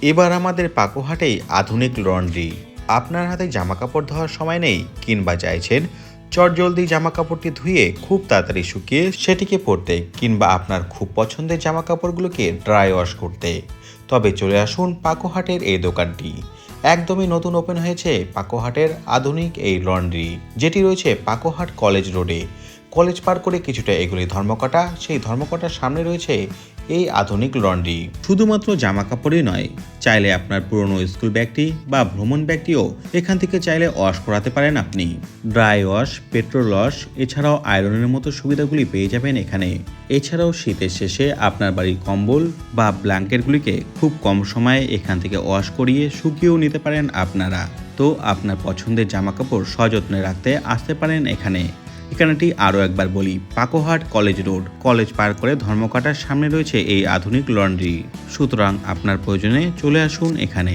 এবার আমাদের পাকোহাটেই আধুনিক লন্ড্রি। আপনার হাতে জামা কাপড় ধোয়ার সময় নেই, কিংবা চাইছেন চটজলদি জামা কাপড়টি ধুয়ে খুব তাড়াতাড়ি শুকিয়ে সেটিকে পরতে, কিংবা আপনার খুব পছন্দের জামা কাপড়গুলোকে ড্রাই ওয়াশ করতে, তবে চলে আসুন পাকোহাটের এই দোকানটি। একদমই নতুন ওপেন হয়েছে পাকোহাটের আধুনিক এই লন্ড্রি, যেটি রয়েছে পাকোহাট কলেজ রোডে। কলেজ পার করে কিছুটা এগুলি ধর্মকাটা, সেই ধর্মকাটার সামনে রয়েছে এই আধুনিক লন্ড্রি। শুধুমাত্র জামা কাপড়ই নয়, চাইলে আপনার পুরনো স্কুল ব্যাগটি বা ভ্রমণ ব্যাগটিও এখান থেকে চাইলে ওয়াশ করাতে পারেন আপনি। ড্রাই ওয়াশ, পেট্রোল ওয়াশ, এছাড়াও আয়রনের মতো সুবিধাগুলি পেয়ে যাবেন এখানে। এছাড়াও শীতের শেষে আপনার বাড়ির কম্বল বা ব্ল্যাঙ্কেটগুলিকে খুব কম সময়ে এখান থেকে ওয়াশ করিয়ে শুকিয়েও নিতে পারেন আপনারা। তো আপনার পছন্দের জামা কাপড় সযত্নে রাখতে আসতে পারেন এখানে। ঠিকানাটি আরও একবার বলি, পাকোহাট কলেজ রোড। কলেজ পার করে ধর্মকাটার সামনে রয়েছে এই আধুনিক লন্ড্রি। সুতরাং আপনার প্রয়োজনে চলে আসুন এখানে।